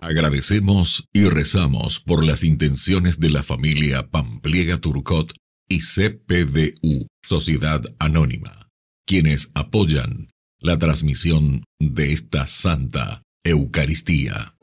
Agradecemos y rezamos por las intenciones de la familia Pampliega Turcot y CPDU, Sociedad Anónima, quienes apoyan la transmisión de esta Santa Eucaristía.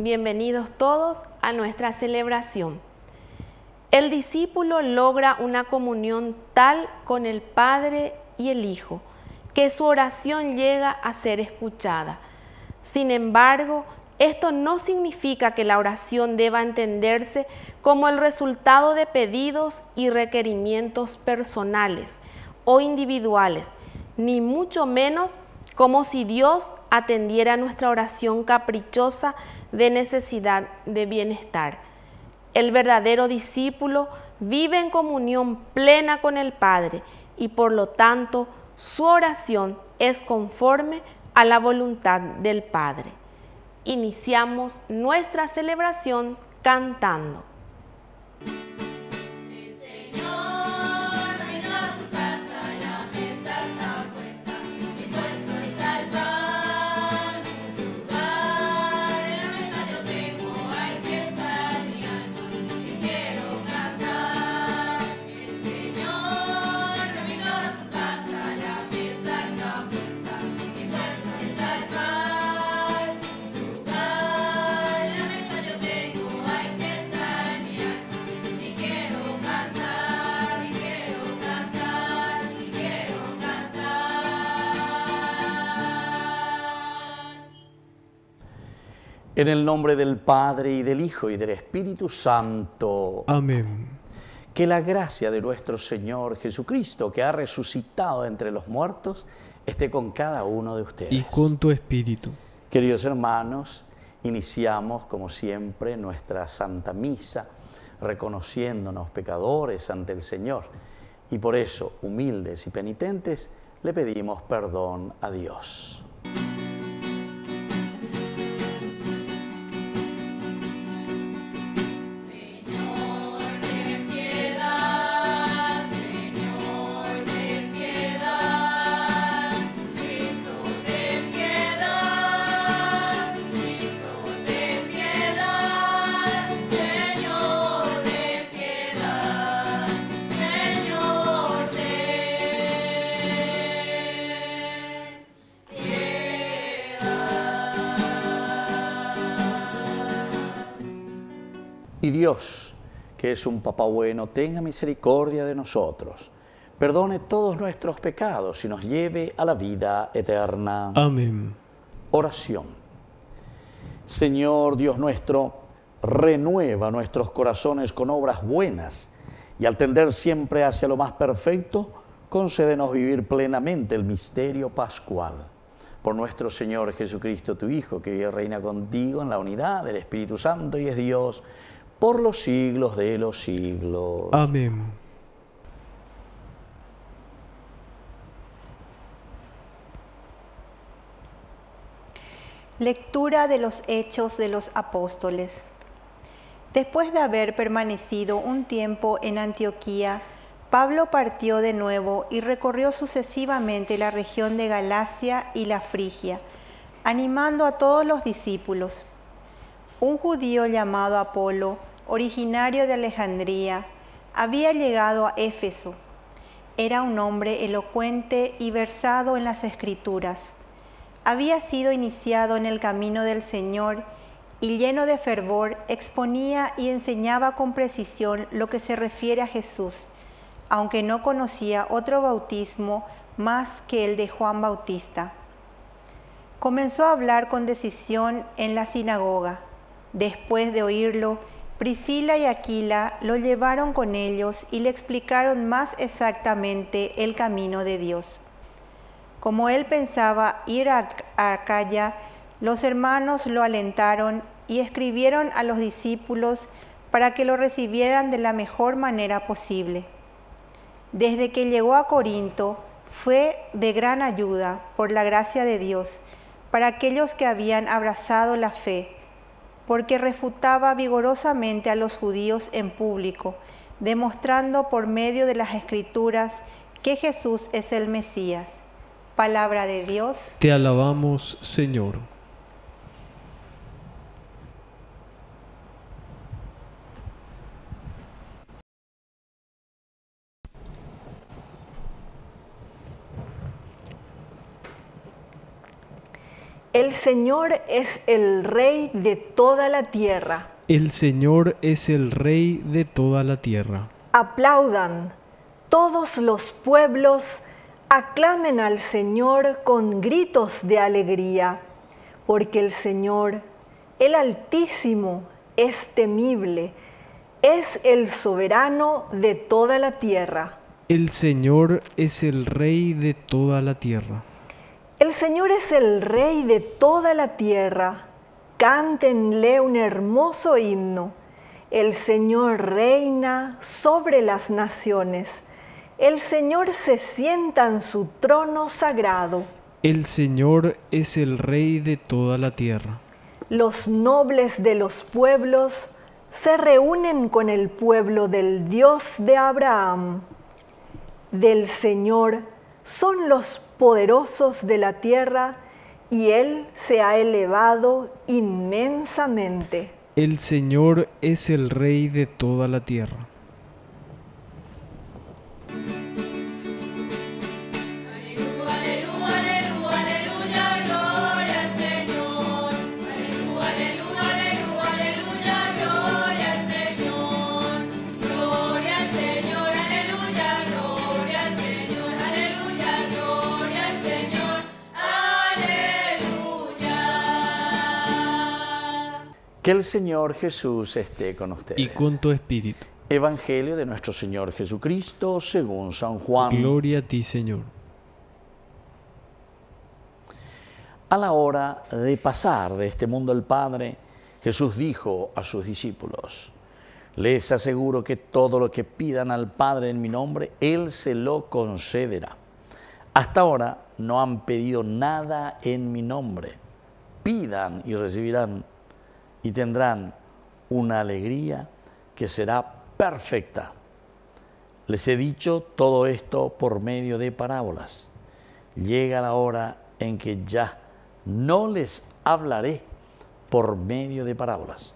Bienvenidos todos a nuestra celebración. El discípulo logra una comunión tal con el Padre y el Hijo que su oración llega a ser escuchada. Sin embargo, esto no significa que la oración deba entenderse como el resultado de pedidos y requerimientos personales o individuales, ni mucho menos como si Dios atendiera nuestra oración caprichosa de necesidad de bienestar. El verdadero discípulo vive en comunión plena con el Padre y por lo tanto su oración es conforme a la voluntad del Padre. Iniciamos nuestra celebración cantando. En el nombre del Padre, y del Hijo, y del Espíritu Santo. Amén. Que la gracia de nuestro Señor Jesucristo, que ha resucitado entre los muertos, esté con cada uno de ustedes. Y con tu espíritu. Queridos hermanos, iniciamos, como siempre, nuestra Santa Misa, reconociéndonos pecadores ante el Señor. Y por eso, humildes y penitentes, le pedimos perdón a Dios. Y Dios, que es un Papá bueno, tenga misericordia de nosotros, perdone todos nuestros pecados y nos lleve a la vida eterna. Amén. Oración. Señor Dios nuestro, renueva nuestros corazones con obras buenas y al tender siempre hacia lo más perfecto, concédenos vivir plenamente el misterio pascual. Por nuestro Señor Jesucristo, tu Hijo, que vive y reina contigo en la unidad del Espíritu Santo y es Dios, por los siglos de los siglos. Amén. Lectura de los Hechos de los Apóstoles. Después de haber permanecido un tiempo en Antioquía, Pablo partió de nuevo y recorrió sucesivamente la región de Galacia y la Frigia, animando a todos los discípulos. Un judío llamado Apolo, originario de Alejandría, había llegado a Éfeso. Era un hombre elocuente y versado en las Escrituras. Había sido iniciado en el camino del Señor y lleno de fervor exponía y enseñaba con precisión lo que se refiere a Jesús, aunque no conocía otro bautismo más que el de Juan Bautista. Comenzó a hablar con decisión en la sinagoga. Después de oírlo, Priscila y Aquila lo llevaron con ellos y le explicaron más exactamente el camino de Dios. Como él pensaba ir a Acaya, los hermanos lo alentaron y escribieron a los discípulos para que lo recibieran de la mejor manera posible. Desde que llegó a Corinto, fue de gran ayuda, por la gracia de Dios, para aquellos que habían abrazado la fe, porque refutaba vigorosamente a los judíos en público, demostrando por medio de las Escrituras que Jesús es el Mesías. Palabra de Dios. Te alabamos, Señor. El Señor es el Rey de toda la tierra. El Señor es el Rey de toda la tierra. Aplaudan todos los pueblos, aclamen al Señor con gritos de alegría, porque el Señor, el Altísimo, es temible, es el soberano de toda la tierra. El Señor es el Rey de toda la tierra. El Señor es el Rey de toda la tierra. Cántenle un hermoso himno. El Señor reina sobre las naciones. El Señor se sienta en su trono sagrado. El Señor es el Rey de toda la tierra. Los nobles de los pueblos se reúnen con el pueblo del Dios de Abraham. Del Señor son los poderosos de la tierra, y Él se ha elevado inmensamente. El Señor es el Rey de toda la tierra. Que el Señor Jesús esté con ustedes. Y con tu espíritu. Evangelio de nuestro Señor Jesucristo según San Juan. Gloria a ti, Señor. A la hora de pasar de este mundo al Padre, Jesús dijo a sus discípulos: les aseguro que todo lo que pidan al Padre en mi nombre, Él se lo concederá. Hasta ahora no han pedido nada en mi nombre. Pidan y recibirán, y tendrán una alegría que será perfecta. Les he dicho todo esto por medio de parábolas. Llega la hora en que ya no les hablaré por medio de parábolas,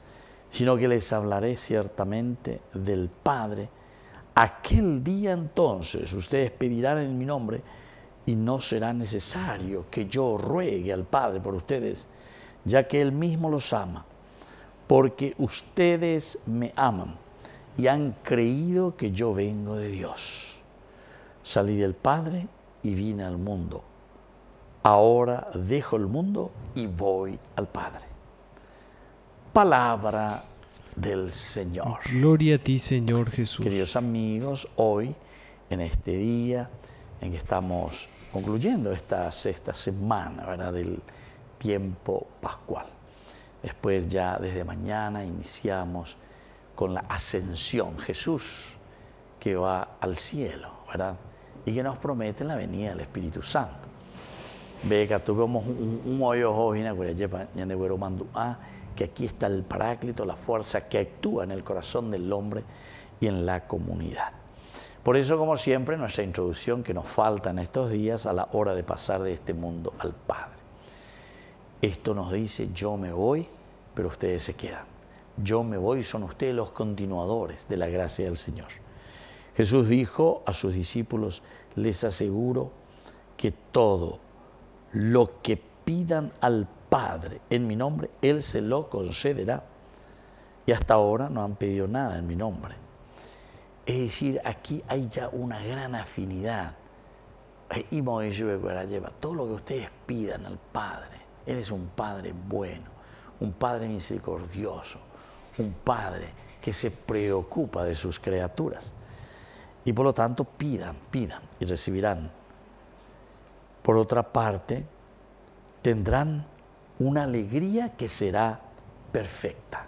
sino que les hablaré ciertamente del Padre. Aquel día entonces ustedes pedirán en mi nombre, y no será necesario que yo ruegue al Padre por ustedes, ya que Él mismo los ama. Porque ustedes me aman y han creído que yo vengo de Dios. Salí del Padre y vine al mundo. Ahora dejo el mundo y voy al Padre. Palabra del Señor. Gloria a ti, Señor Jesús. Queridos amigos, hoy, en este día en que estamos concluyendo esta sexta semana, ¿verdad?, del tiempo pascual. Después ya desde mañana iniciamos con la ascensión, Jesús que va al cielo, ¿verdad? Y que nos promete la venida del Espíritu Santo. Ve que tuvimos un hoyo hoy que aquí está el Paráclito, la fuerza que actúa en el corazón del hombre y en la comunidad. Por eso, como siempre, nuestra introducción que nos falta en estos días a la hora de pasar de este mundo al Padre. Esto nos dice: yo me voy, pero ustedes se quedan. Yo me voy, son ustedes los continuadores de la gracia del Señor. Jesús dijo a sus discípulos: les aseguro que todo lo que pidan al Padre en mi nombre, Él se lo concederá. Y hasta ahora no han pedido nada en mi nombre. Es decir, aquí hay ya una gran afinidad. Todo lo que ustedes pidan al Padre, Él es un Padre bueno, un Padre misericordioso, un Padre que se preocupa de sus criaturas. Y por lo tanto, pidan y recibirán. Por otra parte, tendrán una alegría que será perfecta.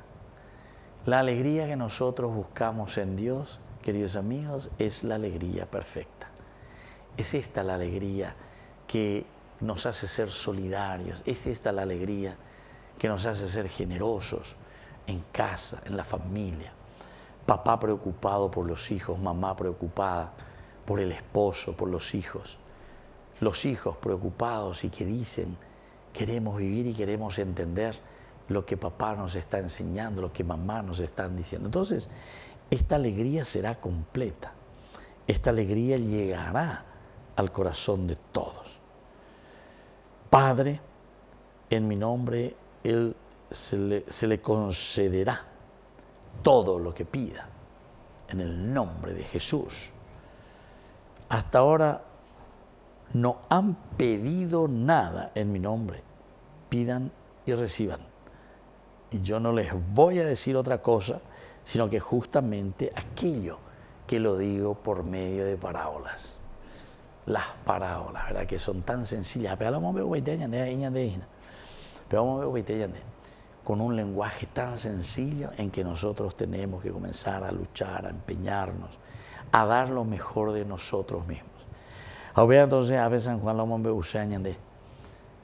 La alegría que nosotros buscamos en Dios, queridos amigos, es la alegría perfecta. Es esta la alegría que nos hace ser solidarios, es esta la alegría que nos hace ser generosos en casa, en la familia. Papá preocupado por los hijos, mamá preocupada por el esposo, por los hijos preocupados y que dicen, queremos vivir y queremos entender lo que papá nos está enseñando, lo que mamá nos están diciendo. Entonces, esta alegría será completa. Esta alegría llegará al corazón de todos. Padre, en mi nombre, Él se le concederá todo lo que pida, en el nombre de Jesús. Hasta ahora no han pedido nada en mi nombre. Pidan y reciban. Y yo no les voy a decir otra cosa, sino que justamente aquello que lo digo por medio de parábolas. Las parábolas, ¿verdad? Que son tan sencillas. Con un lenguaje tan sencillo en que nosotros tenemos que comenzar a luchar, a empeñarnos, a dar lo mejor de nosotros mismos. Ahora entonces a veces Juan Lomón Beusañande,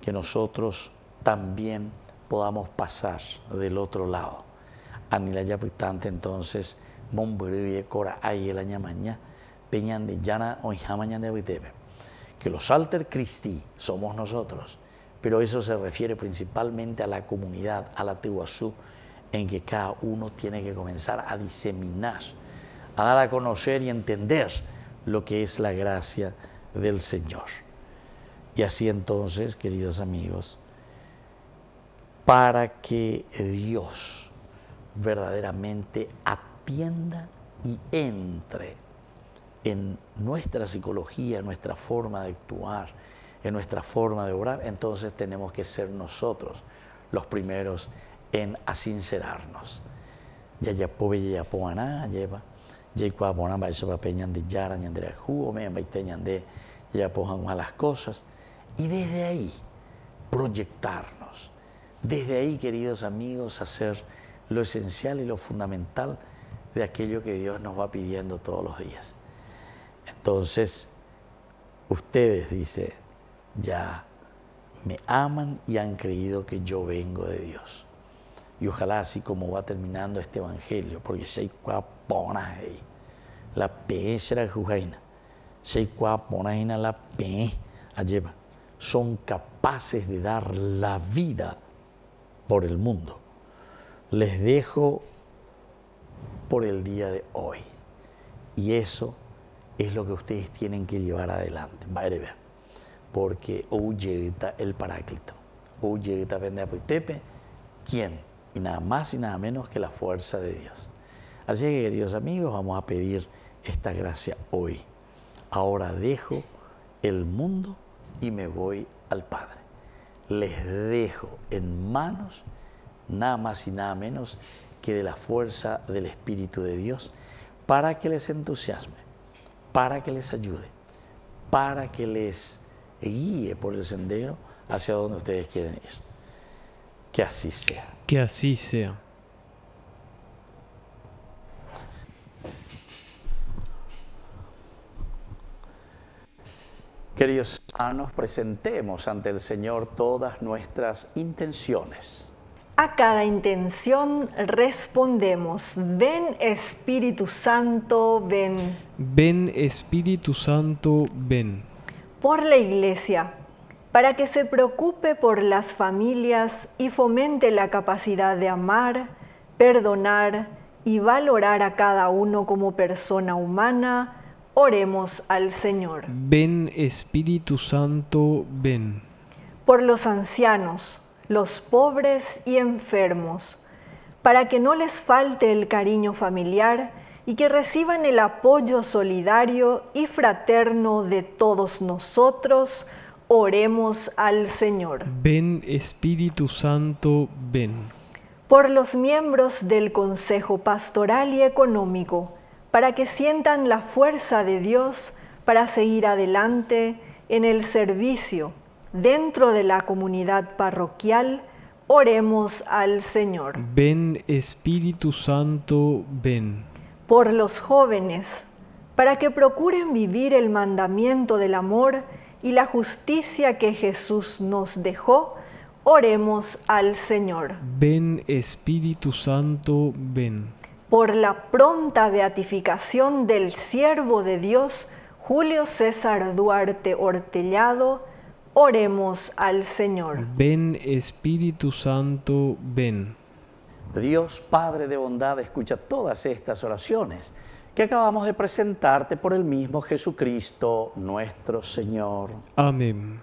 que nosotros también podamos pasar del otro lado. Anila yapitante entonces Mombrivie Cora ahí el añamaña peñande llana o jamañande habitebe. Que los alter Christi somos nosotros, pero eso se refiere principalmente a la comunidad, a la Tehuazú, en que cada uno tiene que comenzar a diseminar, a dar a conocer y entender lo que es la gracia del Señor. Y así entonces, queridos amigos, para que Dios verdaderamente atienda y entre en nuestra psicología, en nuestra forma de actuar, en nuestra forma de obrar, entonces tenemos que ser nosotros los primeros en sincerarnos. Ya pobe ya poana lleva ya cuabona va eso peñan de yara ñandre jugo me baiteñan de ya pojan a las cosas y desde ahí proyectarnos. Desde ahí, queridos amigos, hacer lo esencial y lo fundamental de aquello que Dios nos va pidiendo todos los días. Entonces, ustedes, dice, ya me aman y han creído que yo vengo de Dios. Y ojalá así como va terminando este evangelio, porque sei cuapona la pe será jujaina, sei cuapona la pe lleva, son capaces de dar la vida por el mundo. Les dejo por el día de hoy. Y eso es lo que ustedes tienen que llevar adelante. Porque hoy llega el Paráclito. Hoy llega Pendeapuitepe. ¿Quién? Y nada más y nada menos que la fuerza de Dios. Así que, queridos amigos, vamos a pedir esta gracia hoy. Ahora dejo el mundo y me voy al Padre. Les dejo en manos nada más y nada menos que de la fuerza del Espíritu de Dios para que les entusiasme, para que les ayude, para que les guíe por el sendero hacia donde ustedes quieren ir. Que así sea. Que así sea. Queridos hermanos, presentemos ante el Señor todas nuestras intenciones. A cada intención respondemos: ven Espíritu Santo, ven. Ven Espíritu Santo, ven. Por la Iglesia, para que se preocupe por las familias y fomente la capacidad de amar, perdonar y valorar a cada uno como persona humana, oremos al Señor. Ven Espíritu Santo, ven. Por los ancianos, los pobres y enfermos, para que no les falte el cariño familiar y que reciban el apoyo solidario y fraterno de todos nosotros, oremos al Señor. Ven Espíritu Santo, ven. Por los miembros del Consejo Pastoral y Económico, para que sientan la fuerza de Dios para seguir adelante en el servicio dentro de la comunidad parroquial, Oremos al Señor. Ven Espíritu Santo, ven. Por los jóvenes, para que procuren vivir el mandamiento del amor y la justicia que Jesús nos dejó, oremos al Señor. Ven Espíritu Santo, ven. Por la pronta beatificación del siervo de Dios, Julio César Duarte Hortellado, oremos al Señor. Ven Espíritu Santo, ven. Dios Padre de bondad, escucha todas estas oraciones que acabamos de presentarte por el mismo Jesucristo nuestro Señor. Amén.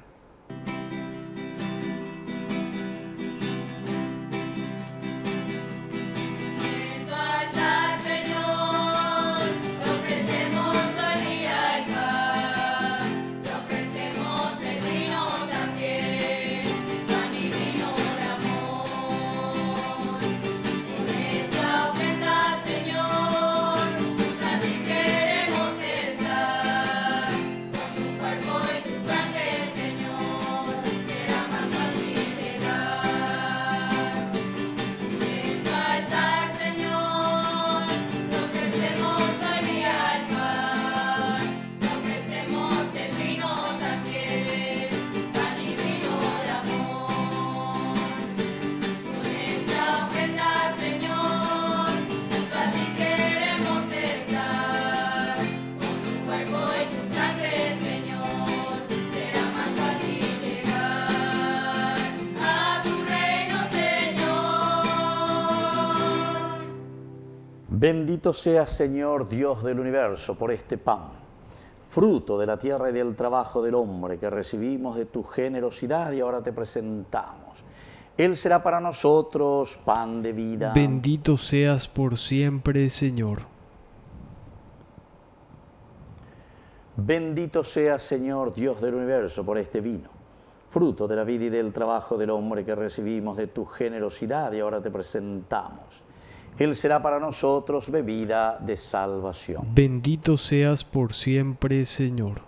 Bendito seas, Señor, Dios del universo, por este pan, fruto de la tierra y del trabajo del hombre que recibimos de tu generosidad y ahora te presentamos. Él será para nosotros pan de vida. Bendito seas por siempre, Señor. Bendito seas, Señor, Dios del universo, por este vino, fruto de la vida y del trabajo del hombre que recibimos de tu generosidad y ahora te presentamos. Él será para nosotros bebida de salvación. Bendito seas por siempre, Señor.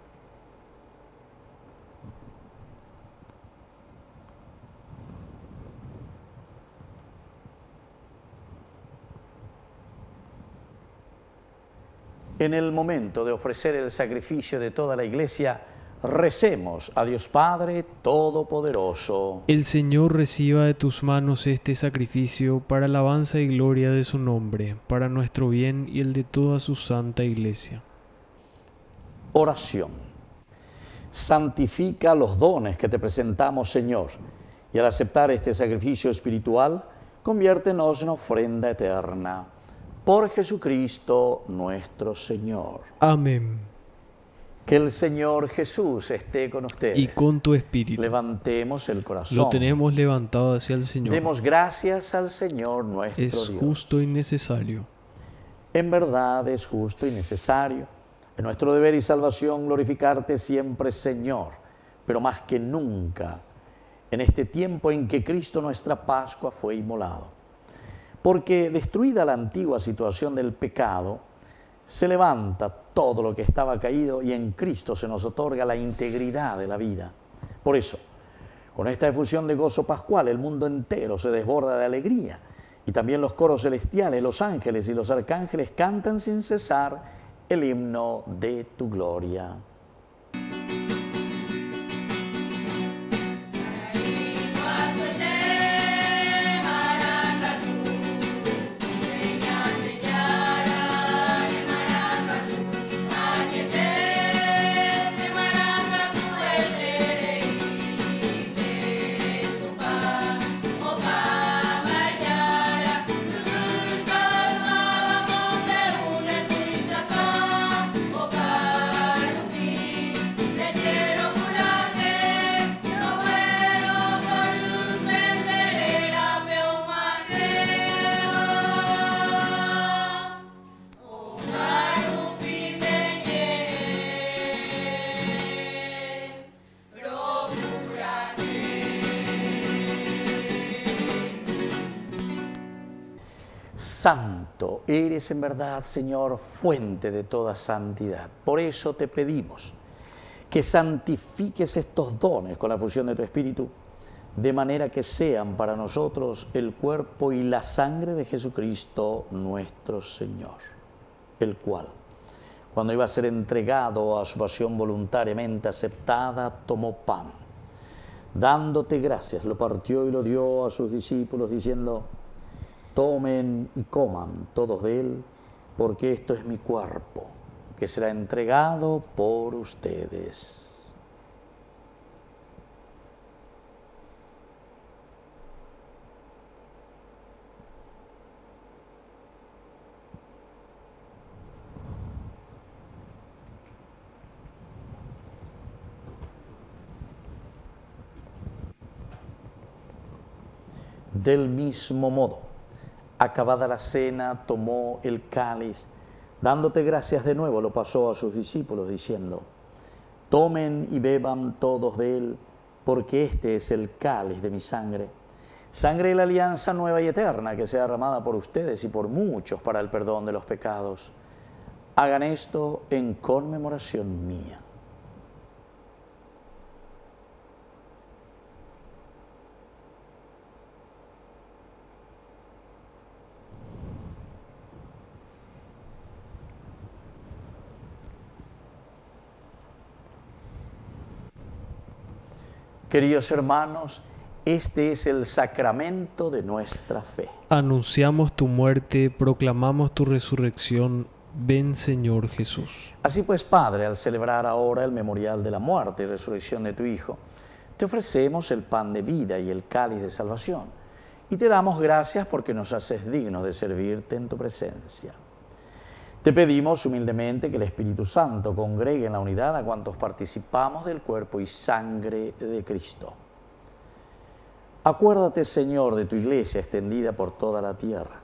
En el momento de ofrecer el sacrificio de toda la Iglesia, recemos a Dios Padre Todopoderoso. El Señor reciba de tus manos este sacrificio para alabanza y gloria de su nombre, para nuestro bien y el de toda su santa Iglesia. Oración. Santifica los dones que te presentamos, Señor, y al aceptar este sacrificio espiritual, conviértenos en ofrenda eterna. Por Jesucristo nuestro Señor. Amén. Que el Señor Jesús esté con ustedes. Y con tu espíritu. Levantemos el corazón. Lo tenemos levantado hacia el Señor. Demos gracias al Señor nuestro Dios. Es justo y necesario. En verdad es justo y necesario. Es nuestro deber y salvación glorificarte siempre, Señor, pero más que nunca en este tiempo en que Cristo nuestra Pascua fue inmolado. Porque destruida la antigua situación del pecado, se levanta todo lo que estaba caído y en Cristo se nos otorga la integridad de la vida. Por eso, con esta efusión de gozo pascual, el mundo entero se desborda de alegría y también los coros celestiales, los ángeles y los arcángeles cantan sin cesar el himno de tu gloria. Santo eres en verdad, Señor, fuente de toda santidad. Por eso te pedimos que santifiques estos dones con la fusión de tu Espíritu, de manera que sean para nosotros el cuerpo y la sangre de Jesucristo nuestro Señor, el cual, cuando iba a ser entregado a su pasión voluntariamente aceptada, tomó pan. Dándote gracias, lo partió y lo dio a sus discípulos, diciendo: tomen y coman todos de él, porque esto es mi cuerpo, que será entregado por ustedes. Del mismo modo, acabada la cena, tomó el cáliz, dándote gracias de nuevo, lo pasó a sus discípulos, diciendo: tomen y beban todos de él, porque este es el cáliz de mi sangre, sangre de la alianza nueva y eterna, que sea derramada por ustedes y por muchos para el perdón de los pecados. Hagan esto en conmemoración mía. Queridos hermanos, este es el sacramento de nuestra fe. Anunciamos tu muerte, proclamamos tu resurrección. Ven, Señor Jesús. Así pues, Padre, al celebrar ahora el memorial de la muerte y resurrección de tu Hijo, te ofrecemos el pan de vida y el cáliz de salvación, y te damos gracias porque nos haces dignos de servirte en tu presencia. Te pedimos humildemente que el Espíritu Santo congregue en la unidad a cuantos participamos del cuerpo y sangre de Cristo. Acuérdate, Señor, de tu Iglesia extendida por toda la tierra,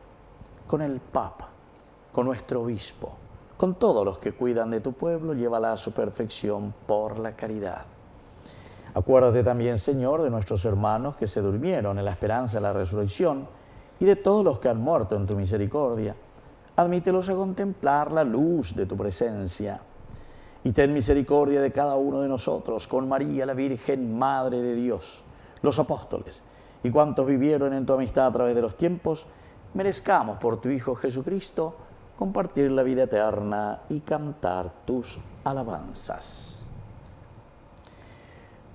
con el Papa, con nuestro Obispo, con todos los que cuidan de tu pueblo, llévala a su perfección por la caridad. Acuérdate también, Señor, de nuestros hermanos que se durmieron en la esperanza de la resurrección y de todos los que han muerto en tu misericordia. Admítelos a contemplar la luz de tu presencia. Y ten misericordia de cada uno de nosotros, con María, la Virgen, Madre de Dios, los apóstoles, y cuantos vivieron en tu amistad a través de los tiempos, merezcamos por tu Hijo Jesucristo compartir la vida eterna y cantar tus alabanzas.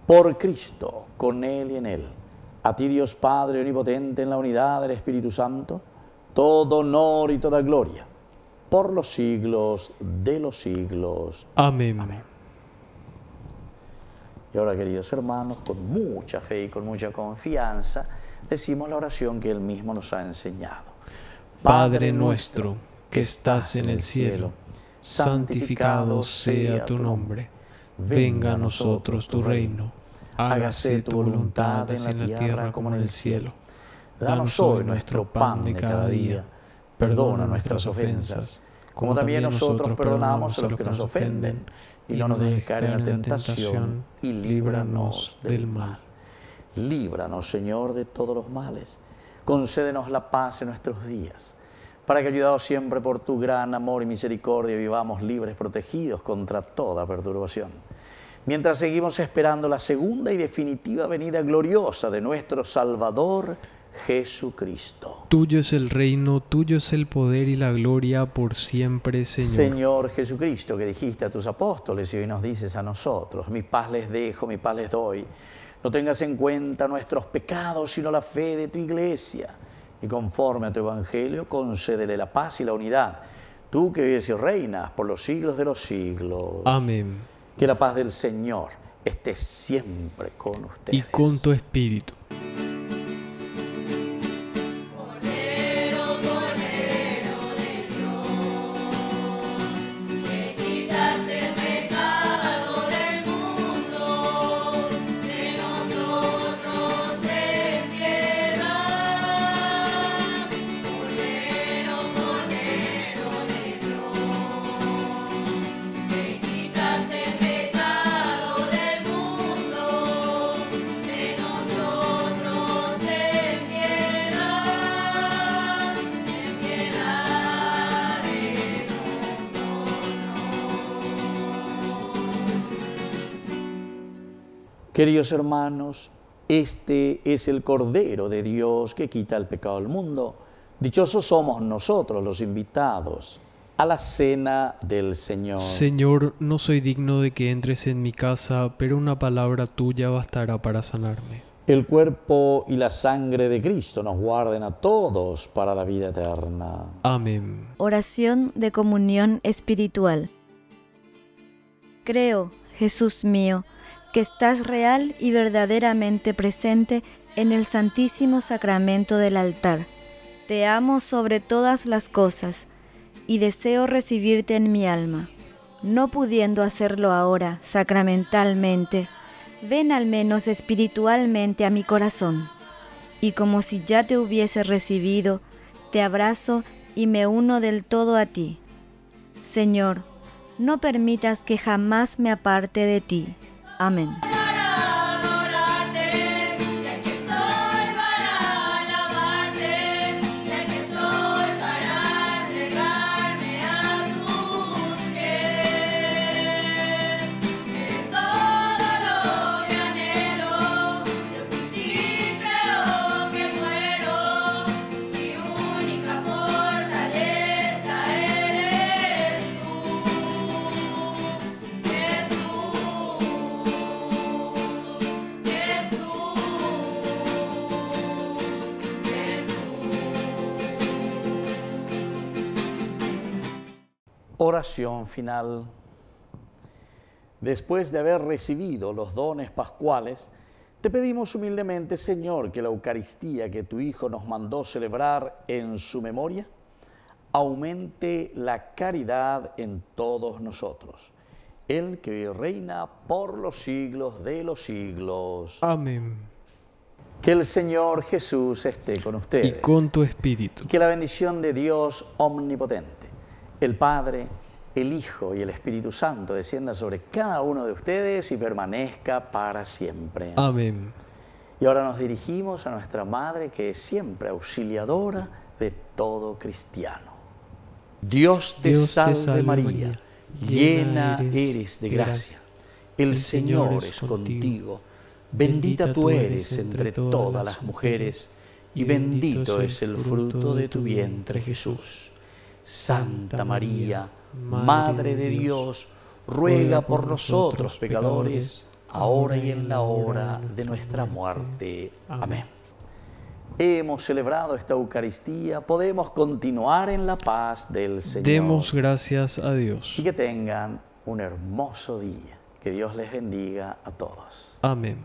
Por Cristo, con Él y en Él, a ti Dios Padre omnipotente en la unidad del Espíritu Santo, todo honor y toda gloria, por los siglos de los siglos. Amén. Amén. Y ahora, queridos hermanos, con mucha fe y con mucha confianza, decimos la oración que Él mismo nos ha enseñado. Padre nuestro, que estás en el cielo, santificado sea tu nombre. Venga a nosotros tu reino. Hágase tu voluntad en la tierra como en el cielo. Danos hoy nuestro pan de cada día. Perdona nuestras ofensas, como también nosotros perdonamos a los que nos ofenden. Y no nos dejes caer en la tentación, y líbranos del mal. Líbranos, Señor, de todos los males. Concédenos la paz en nuestros días, para que, ayudados siempre por tu gran amor y misericordia, vivamos libres, protegidos contra toda perturbación. Mientras seguimos esperando la segunda y definitiva venida gloriosa de nuestro Salvador Jesucristo. Tuyo es el reino, tuyo es el poder y la gloria por siempre, Señor. Señor Jesucristo, que dijiste a tus apóstoles y hoy nos dices a nosotros: mi paz les dejo, mi paz les doy. No tengas en cuenta nuestros pecados, sino la fe de tu Iglesia. Y conforme a tu Evangelio, concédele la paz y la unidad. Tú que vives y reinas por los siglos de los siglos. Amén. Que la paz del Señor esté siempre con ustedes. Y con tu espíritu. Queridos hermanos, Este es el Cordero de Dios que quita el pecado del mundo. Dichosos somos nosotros los invitados a la cena del Señor. Señor, no soy digno de que entres en mi casa, pero una palabra tuya bastará para sanarme. El cuerpo y la sangre de Cristo nos guarden a todos para la vida eterna. Amén. Oración de comunión espiritual. Creo, Jesús mío, que estás real y verdaderamente presente en el Santísimo Sacramento del altar. Te amo sobre todas las cosas y deseo recibirte en mi alma. No pudiendo hacerlo ahora sacramentalmente, ven al menos espiritualmente a mi corazón, y como si ya te hubiese recibido, te abrazo y me uno del todo a ti. Señor, no permitas que jamás me aparte de ti. Amén. Oración final. Después de haber recibido los dones pascuales, te pedimos humildemente, Señor, que la Eucaristía que tu Hijo nos mandó celebrar en su memoria, aumente la caridad en todos nosotros. Él que vive y reina por los siglos de los siglos. Amén. Que el Señor Jesús esté con ustedes. Y con tu espíritu. Y que la bendición de Dios omnipotente, el Padre, el Hijo y el Espíritu Santo descienda sobre cada uno de ustedes y permanezca para siempre. Amén. Y ahora nos dirigimos a nuestra Madre, que es siempre auxiliadora de todo cristiano. Dios te salve María, llena eres de gracia. El Señor es contigo. Bendita tú eres entre todas las mujeres, y bendito es el fruto de tu vientre, Jesús. Santa María, Madre de Dios, ruega por nosotros pecadores, ahora y en la hora de nuestra muerte. Amén. Hemos celebrado esta Eucaristía, podemos continuar en la paz del Señor. Demos gracias a Dios. Y que tengan un hermoso día. Que Dios les bendiga a todos. Amén.